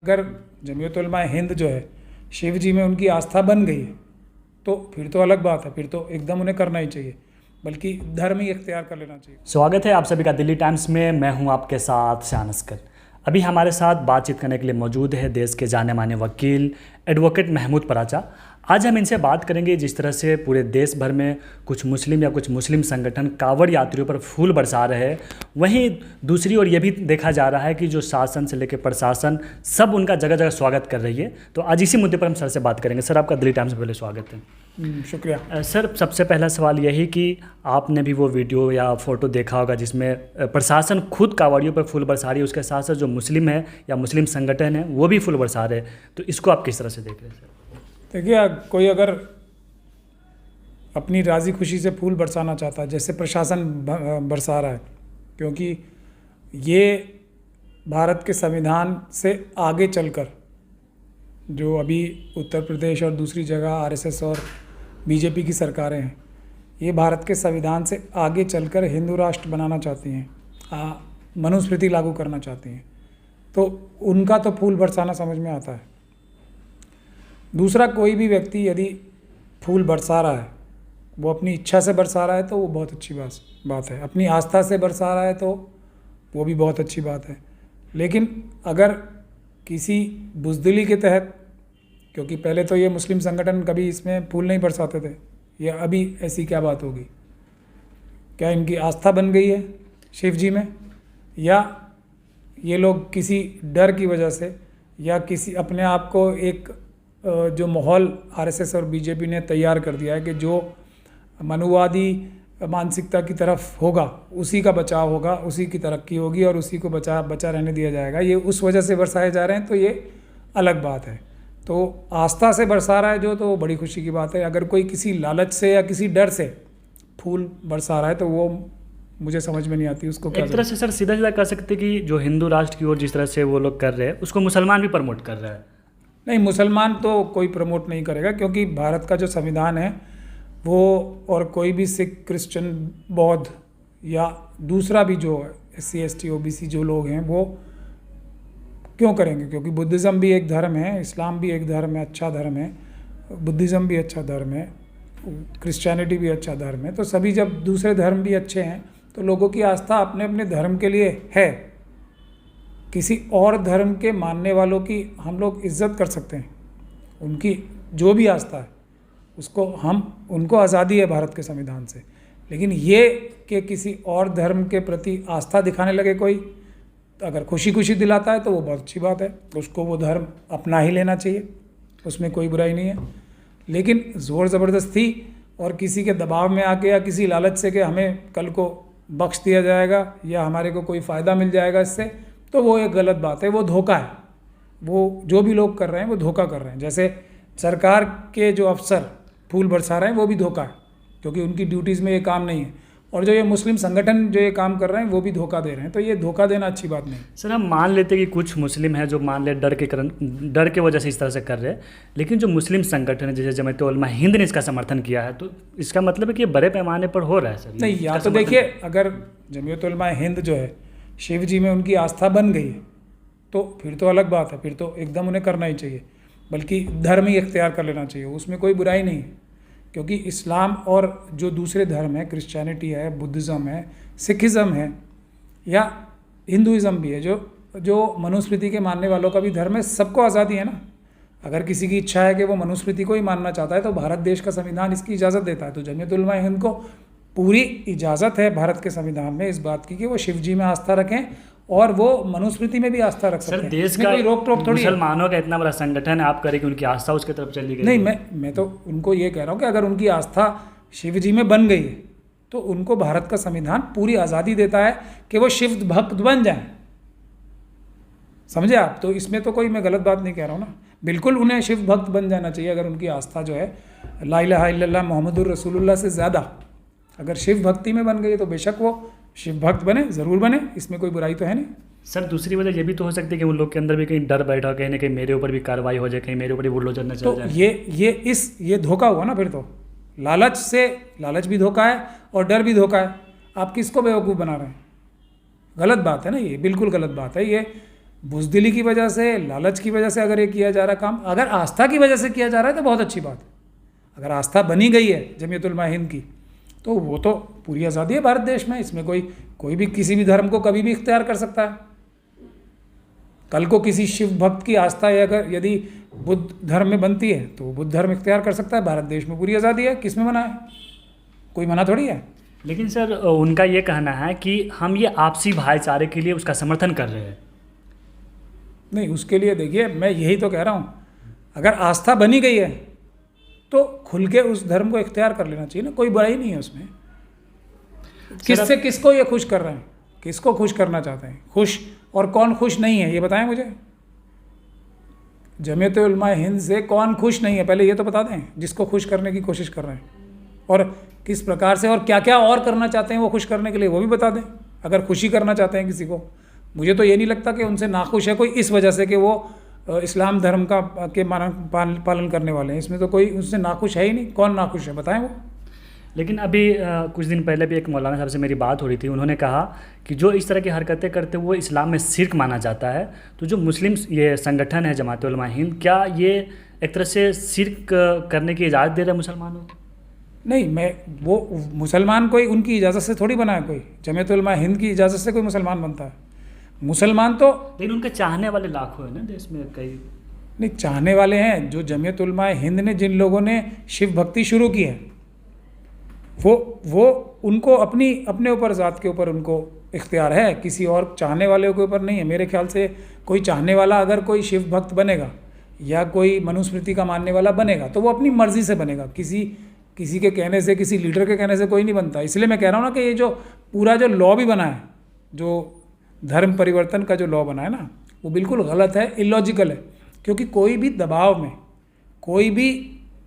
अगर जमीयत उलमा हिंद जो है शिव जी में उनकी आस्था बन गई है तो फिर तो अलग बात है, फिर तो एकदम उन्हें करना ही चाहिए, बल्कि धर्म ही इख्तियार कर लेना चाहिए। स्वागत है आप सभी का दिल्ली टाइम्स में। मैं हूं आपके साथ शान अस्कर। अभी हमारे साथ बातचीत करने के लिए मौजूद है देश के जाने माने वकील एडवोकेट महमूद पराचा। आज हम इनसे बात करेंगे जिस तरह से पूरे देश भर में कुछ मुस्लिम संगठन कांवड़ यात्रियों पर फूल बरसा रहे हैं, वहीं दूसरी ओर ये भी देखा जा रहा है कि जो शासन से लेकर प्रशासन सब उनका जगह जगह स्वागत कर रही है। तो आज इसी मुद्दे पर हम सर से बात करेंगे। सर, आपका दिल्ली टाइम्स में पहले स्वागत है। शुक्रिया। सर, सबसे पहला सवाल यही कि आपने भी वो वीडियो या फोटो देखा होगा जिसमें प्रशासन खुद कांवड़ियों पर फूल बरसा रही है, उसके साथ साथ जो मुस्लिम है या मुस्लिम संगठन है वो भी फूल बरसा रहे हैं। तो इसको आप किस तरह से देख रहे हैं सर? देखिए, कोई अगर अपनी राज़ी खुशी से फूल बरसाना चाहता है, जैसे प्रशासन बरसा रहा है, क्योंकि ये भारत के संविधान से आगे चलकर जो अभी उत्तर प्रदेश और दूसरी जगह आरएसएस और बीजेपी की सरकारें हैं, ये भारत के संविधान से आगे चलकर हिंदू राष्ट्र बनाना चाहती हैं, मनुस्मृति लागू करना चाहती हैं, तो उनका तो फूल बरसाना समझ में आता है। दूसरा, कोई भी व्यक्ति यदि फूल बरसा रहा है, वो अपनी इच्छा से बरसा रहा है तो वो बहुत अच्छी बात है, अपनी आस्था से बरसा रहा है तो वो भी बहुत अच्छी बात है। लेकिन अगर किसी बुज़दिली के तहत, क्योंकि पहले तो ये मुस्लिम संगठन कभी इसमें फूल नहीं बरसाते थे, ये अभी ऐसी क्या बात होगी? क्या इनकी आस्था बन गई है शिव जी में, या ये लोग किसी डर की वजह से या किसी अपने आप को एक जो माहौल आरएसएस और बीजेपी ने तैयार कर दिया है कि जो मनुवादी मानसिकता की तरफ होगा उसी का बचाव होगा, उसी की तरक्की होगी और उसी को बचा रहने दिया जाएगा, ये उस वजह से बरसाए जा रहे हैं, तो ये अलग बात है। तो आस्था से बरसा रहा है जो, तो बड़ी खुशी की बात है। अगर कोई किसी लालच से या किसी डर से फूल बरसा रहा है तो वो मुझे समझ में नहीं आती उसको क्या। एक तरह से सर सीधा कर सकते कि जो हिंदू राष्ट्र की ओर जिस तरह से वो लोग कर रहे हैं उसको मुसलमान भी प्रमोट कर रहे हैं। नहीं, मुसलमान तो कोई प्रमोट नहीं करेगा, क्योंकि भारत का जो संविधान है वो, और कोई भी सिख, क्रिश्चियन, बौद्ध या दूसरा भी जो SC ST OBC जो लोग हैं वो क्यों करेंगे? क्योंकि बुद्धिज़्म भी एक धर्म है, इस्लाम भी एक धर्म है, अच्छा धर्म है, बुद्धिज़्म भी अच्छा धर्म है, क्रिश्चियनिटी भी अच्छा धर्म है। तो सभी जब दूसरे धर्म भी अच्छे हैं तो लोगों की आस्था अपने अपने धर्म के लिए है। किसी और धर्म के मानने वालों की हम लोग इज्जत कर सकते हैं, उनकी जो भी आस्था है उसको उनको आज़ादी है भारत के संविधान से। लेकिन ये कि किसी और धर्म के प्रति आस्था दिखाने लगे कोई, अगर खुशी दिलाता है तो वो बहुत अच्छी बात है, उसको वो धर्म अपना ही लेना चाहिए, उसमें कोई बुराई नहीं है। लेकिन ज़ोर ज़बरदस्ती और किसी के दबाव में आके या किसी लालच से कि हमें कल को बख्श दिया जाएगा या हमारे को कोई फ़ायदा मिल जाएगा इससे, तो वो एक गलत बात है, वो धोखा है। वो जो भी लोग कर रहे हैं वो धोखा कर रहे हैं। जैसे सरकार के जो अफसर फूल बरसा रहे हैं वो भी धोखा है, क्योंकि उनकी ड्यूटीज़ में ये काम नहीं है, और जो ये मुस्लिम संगठन जो ये काम कर रहे हैं वो भी धोखा दे रहे हैं। तो ये धोखा देना अच्छी बात नहीं। सर, हम मान लेते कि कुछ मुस्लिम हैं जो मान ले डर के वजह से इस तरह से कर रहे हैं, लेकिन जो मुस्लिम संगठन है जैसे जमीयत उलमा हिंद ने इसका समर्थन किया है, तो इसका मतलब है कि ये बड़े पैमाने पर हो रहा है सर? नहीं, या तो देखिए, अगर जमीयत उलमा हिंद जो है शिव जी में उनकी आस्था बन गई है तो फिर तो अलग बात है, फिर तो एकदम उन्हें करना ही चाहिए, बल्कि धर्म ही इख्तियार कर लेना चाहिए, उसमें कोई बुराई नहीं है। क्योंकि इस्लाम और जो दूसरे धर्म है, क्रिश्चियनिटी है, बुद्धिज़्म है, सिखिज़्म है या हिंदुइज़्म भी है, जो मनुस्मृति के मानने वालों का भी धर्म है, सबको आज़ादी है ना। अगर किसी की इच्छा है कि वो मनुस्मृति को ही मानना चाहता है तो भारत देश का संविधान इसकी इजाज़त देता है। तो जमीयत उलमा हिंद को पूरी इजाज़त है भारत के संविधान में इस बात की कि वो शिव जी में आस्था रखें और वो मनुस्मृति में भी आस्था रख सकते हैं। देश का कोई रोक टोक थोड़ी। मुसलमानों का इतना बड़ा संगठन है, आप करें कि उनकी आस्था उसकी तरफ चली गई? नहीं, मैं तो उनको ये कह रहा हूँ कि अगर उनकी आस्था शिव जी में बन गई है तो उनको भारत का संविधान पूरी आज़ादी देता है कि वो शिव भक्त बन जाएं। समझे आप? तो इसमें तो कोई मैं गलत बात नहीं कह रहा हूँ ना, बिल्कुल उन्हें शिव भक्त बन जाना चाहिए। अगर उनकी आस्था जो है ला इलाहा इल्लल्लाह मुहम्मदुर रसूलुल्लाह से ज़्यादा अगर शिव भक्ति में बन गई है तो बेशक वो शिव भक्त बने, ज़रूर बने, इसमें कोई बुराई तो है नहीं। सर, दूसरी वजह ये भी तो हो सकती है कि उन लोग के अंदर भी कहीं डर बैठा, कहीं ना कहीं मेरे ऊपर भी कार्रवाई हो जाए, कहीं मेरे ऊपर भी बुलडोजर न चल जाए। तो ये धोखा हुआ ना। फिर तो लालच भी धोखा है और डर भी धोखा है। आप किसको बेवकूफ़ बना रहे हैं? गलत बात है ना, ये बिल्कुल गलत बात है। ये बुज़दिली की वजह से, लालच की वजह से अगर ये किया जा रहा काम, अगर आस्था की वजह से किया जा रहा है तो बहुत अच्छी बात है। अगर आस्था बनी गई है जमीयत उलमा हिंद की, तो वो तो पूरी आज़ादी है भारत देश में, इसमें कोई भी किसी भी धर्म को कभी भी इख्तियार कर सकता है। कल को किसी शिव भक्त की आस्था यदि बुद्ध धर्म में बनती है तो बुद्ध धर्म इख्तियार कर सकता है। भारत देश में पूरी आज़ादी है, किस में मना है? कोई मना थोड़ी है। लेकिन सर उनका ये कहना है कि हम ये आपसी भाईचारे के लिए उसका समर्थन कर रहे हैं। नहीं, उसके लिए देखिए, मैं यही तो कह रहा हूँ, अगर आस्था बनी गई है तो खुल के उस धर्म को इख्तियार कर लेना चाहिए ना, कोई बुराई नहीं है उसमें। किससे किसको ये खुश कर रहे हैं, किसको खुश करना चाहते हैं? खुश और कौन खुश नहीं है ये बताएं मुझे। जमीयत उलमा हिंद से कौन खुश नहीं है, पहले ये तो बता दें, जिसको खुश करने की कोशिश कर रहे हैं, और किस प्रकार से और क्या क्या और करना चाहते हैं वो खुश करने के लिए, वो भी बता दें। अगर खुशी करना चाहते हैं किसी को, मुझे तो ये नहीं लगता कि उनसे नाखुश है कोई इस वजह से कि वो इस्लाम धर्म के पालन करने वाले हैं। इसमें तो कोई उनसे नाखुश है ही नहीं। कौन नाखुश है बताएं वो। लेकिन अभी कुछ दिन पहले भी एक मौलाना साहब से मेरी बात हो रही थी, उन्होंने कहा कि जो इस तरह की हरकतें करते हैं वो इस्लाम में शिर्क माना जाता है। तो जो मुस्लिम ये संगठन है जमात उलमा हिंद, क्या ये एक तरह से शिर्क करने की इजाज़त दे रहा है मुसलमानों को? नहीं, वो मुसलमान कोई उनकी इजाज़त से थोड़ी बना है, कोई जमीयत उलमा हिंद की इजाज़त से कोई मुसलमान बनता है? मुसलमान तो, लेकिन उनके चाहने वाले लाखों हैं ना देश में, कई नहीं चाहने वाले हैं। जो जमीयत उलमा हिंद ने, जिन लोगों ने शिव भक्ति शुरू की है, वो उनको अपने ऊपर, ज़ात के ऊपर उनको इख्तियार है, किसी और चाहने वाले के ऊपर नहीं है। मेरे ख्याल से कोई चाहने वाला अगर कोई शिव भक्त बनेगा या कोई मनुस्मृति का मानने वाला बनेगा तो वो अपनी मर्ज़ी से बनेगा, किसी के कहने से, किसी लीडर के कहने से कोई नहीं बनता। इसलिए मैं कह रहा हूँ ना कि ये जो पूरा जो लॉ भी बना है, जो धर्म परिवर्तन का जो लॉ बना है ना, वो बिल्कुल गलत है, इलॉजिकल है। क्योंकि कोई भी दबाव में, कोई भी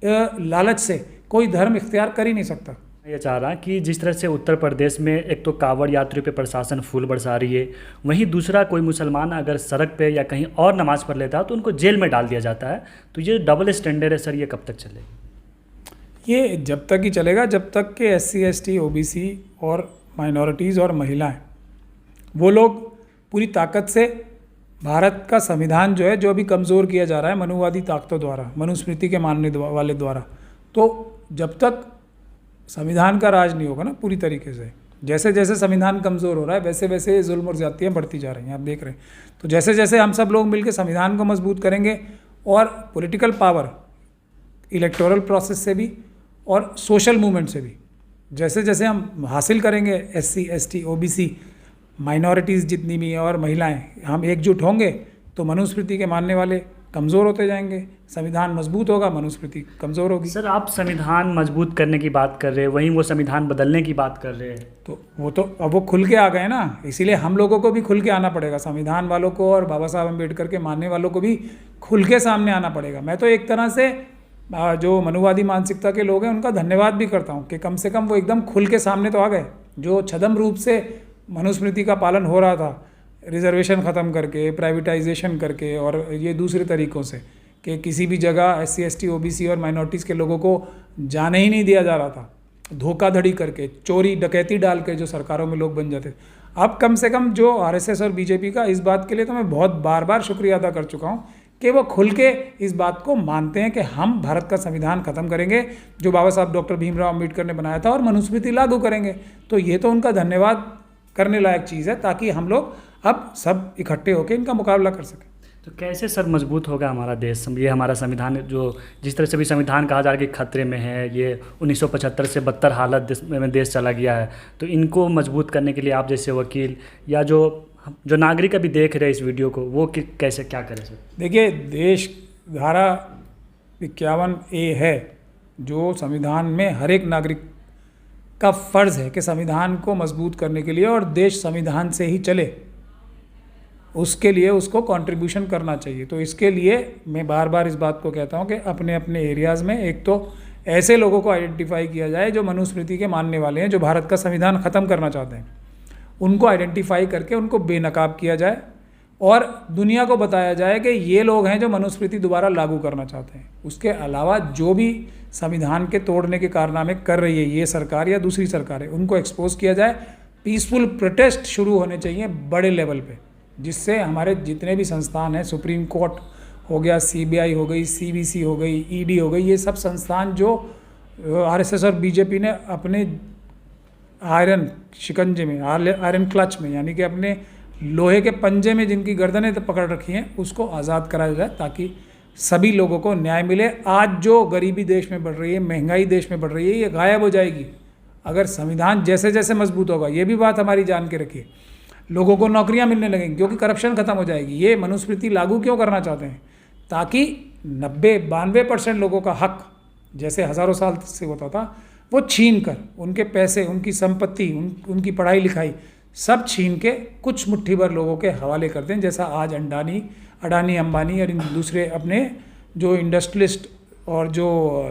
लालच से कोई धर्म इख्तियार कर ही नहीं सकता। मैं ये चाह रहा कि जिस तरह से उत्तर प्रदेश में एक तो कांवड़ यात्रियों पे प्रशासन फूल बरसा रही है, वहीं दूसरा कोई मुसलमान अगर सड़क पे या कहीं और नमाज़ पढ़ लेता है तो उनको जेल में डाल दिया जाता है। तो ये डबल स्टैंडर्ड है सर, ये कब तक चलेगा? ये जब तक ही चलेगा जब तक कि SC ST OBC और माइनॉरिटीज़ और महिलाएं, वो लोग पूरी ताकत से भारत का संविधान जो है, जो अभी कमज़ोर किया जा रहा है मनुवादी ताकतों द्वारा, मनुस्मृति के मानने वाले द्वारा, तो जब तक संविधान का राज नहीं होगा ना पूरी तरीके से, जैसे जैसे संविधान कमज़ोर हो रहा है वैसे वैसे जुल्म और ज़्यादतियाँ बढ़ती जा रही हैं, आप देख रहे हैं। तो जैसे जैसे हम सब लोग मिलकर संविधान को मजबूत करेंगे और पॉलिटिकल पावर, इलेक्टोरल प्रोसेस से भी और सोशल मूवमेंट से भी जैसे जैसे हम हासिल करेंगे, SC ST OBC माइनॉरिटीज़ जितनी भी हैं और महिलाएं, हम एकजुट होंगे तो मनुस्मृति के मानने वाले कमज़ोर होते जाएंगे, संविधान मजबूत होगा, मनुस्मृति कमज़ोर होगी। सर आप संविधान मजबूत करने की बात कर रहे हैं, वहीं वो संविधान बदलने की बात कर रहे हैं, तो अब वो खुल के आ गए ना, इसीलिए हम लोगों को भी खुल के आना पड़ेगा। संविधान वालों को और बाबा साहब अम्बेडकर के मानने वालों को भी खुल के सामने आना पड़ेगा। मैं तो एक तरह से जो मनुवादी मानसिकता के लोग हैं उनका धन्यवाद भी करता हूँ कि कम से कम वो एकदम खुल के सामने तो आ गए। जो छद्म रूप से मनुस्मृति का पालन हो रहा था, रिजर्वेशन ख़त्म करके, प्राइवेटाइजेशन करके और ये दूसरे तरीक़ों से कि किसी भी जगह SC ST OBC और माइनॉरिटीज़ के लोगों को जाने ही नहीं दिया जा रहा था, धोखाधड़ी करके, चोरी डकैती डाल के जो सरकारों में लोग बन जाते। अब कम से कम जो RSS और BJP का, इस बात के लिए तो मैं बहुत बार शुक्रिया अदा कर चुका हूँ कि वो खुल के इस बात को मानते हैं कि हम भारत का संविधान ख़त्म करेंगे जो बाबा साहब डॉक्टर भीमराव अम्बेडकर ने बनाया था और मनुस्मृति लागू करेंगे। तो ये तो उनका धन्यवाद करने लायक चीज़ है, ताकि हम लोग अब सब इकट्ठे होकर इनका मुकाबला कर सकें। तो कैसे सर मजबूत होगा हमारा देश? ये हमारा संविधान जो जिस तरह से भी संविधान कहा जा रहा है कि खतरे में है, ये 1975 से बदतर हालत में देश चला गया है, तो इनको मजबूत करने के लिए आप जैसे वकील या जो नागरिक अभी देख रहे हैं इस वीडियो को, वो कैसे क्या करें सर? देखिए, देश धारा 51A है जो संविधान में हर एक नागरिक का फ़र्ज़ है कि संविधान को मजबूत करने के लिए और देश संविधान से ही चले, उसके लिए उसको कंट्रीब्यूशन करना चाहिए। तो इसके लिए मैं बार बार इस बात को कहता हूँ कि अपने अपने एरियाज़ में एक तो ऐसे लोगों को आइडेंटिफाई किया जाए जो मनुस्मृति के मानने वाले हैं, जो भारत का संविधान ख़त्म करना चाहते हैं, उनको आइडेंटिफाई करके उनको बेनकाब किया जाए और दुनिया को बताया जाए कि ये लोग हैं जो मनुस्मृति दोबारा लागू करना चाहते हैं। उसके अलावा जो भी संविधान के तोड़ने के कारनामे कर रही है ये सरकार या दूसरी सरकारें, उनको एक्सपोज किया जाए। पीसफुल प्रोटेस्ट शुरू होने चाहिए बड़े लेवल पे, जिससे हमारे जितने भी संस्थान हैं, सुप्रीम कोर्ट हो गया, सीबीआई हो गई, सीवीसी हो गई, ईडी हो गई, ये सब संस्थान जो आरएसएस और बीजेपी ने अपने आयरन शिकंजे में, आयरन क्लच में, यानी कि अपने लोहे के पंजे में जिनकी गर्दनें तो पकड़ रखी हैं, उसको आज़ाद कराया जाए ताकि सभी लोगों को न्याय मिले। आज जो गरीबी देश में बढ़ रही है, महंगाई देश में बढ़ रही है, ये गायब हो जाएगी अगर संविधान जैसे जैसे मजबूत होगा। ये भी बात हमारी जान के रखिए। लोगों को नौकरियां मिलने लगेंगी क्योंकि करप्शन खत्म हो जाएगी। ये मनुस्मृति लागू क्यों करना चाहते हैं? ताकि 92% लोगों का हक, जैसे हज़ारों साल से होता था, वो छीन कर उनके पैसे, उनकी संपत्ति, उनकी पढ़ाई लिखाई सब छीन के कुछ मुट्ठी भर लोगों के हवाले कर दें, जैसा आज अडानी अंबानी और इन दूसरे अपने जो इंडस्ट्रियलिस्ट और जो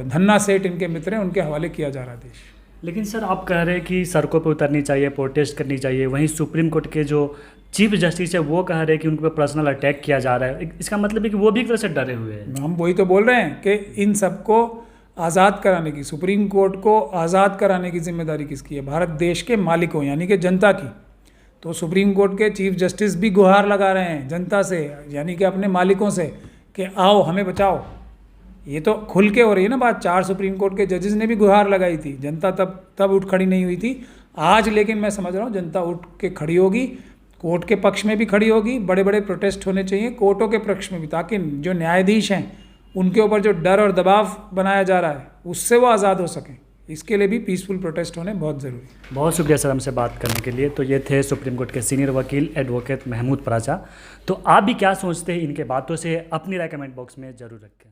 धन्ना सेठ इनके मित्र हैं उनके हवाले किया जा रहा है देश। लेकिन सर आप कह रहे हैं कि सड़कों पर उतरनी चाहिए, प्रोटेस्ट करनी चाहिए, वहीं सुप्रीम कोर्ट के जो चीफ जस्टिस है वो कह रहे हैं कि उन पर पर्सनल अटैक किया जा रहा है। इसका मतलब है कि वो भी एक तरह से डरे हुए हैं। हम वही तो बोल रहे हैं कि इन सबको आज़ाद कराने की, सुप्रीम कोर्ट को आज़ाद कराने की जिम्मेदारी किसकी है? भारत देश के मालिकों यानी कि जनता की। तो सुप्रीम कोर्ट के चीफ जस्टिस भी गुहार लगा रहे हैं जनता से, यानी कि अपने मालिकों से, कि आओ हमें बचाओ। ये तो खुल के हो रही है ना बात। 4 सुप्रीम कोर्ट के जजेस ने भी गुहार लगाई थी, जनता तब उठ खड़ी नहीं हुई थी। आज लेकिन मैं समझ रहा हूँ जनता उठ के खड़ी होगी, कोर्ट के पक्ष में भी खड़ी होगी। बड़े बड़े प्रोटेस्ट होने चाहिए कोर्टों के पक्ष में भी, ताकि जो न्यायाधीश हैं उनके ऊपर जो डर और दबाव बनाया जा रहा है उससे वो आज़ाद हो सकें। इसके लिए भी पीसफुल प्रोटेस्ट होने बहुत ज़रूरी है। बहुत शुक्रिया सर हमसे बात करने के लिए। तो ये थे सुप्रीम कोर्ट के सीनियर वकील एडवोकेट महमूद पराचा। तो आप भी क्या सोचते हैं इनके बातों से? अपनी राय कमेंट बॉक्स में ज़रूर रखें।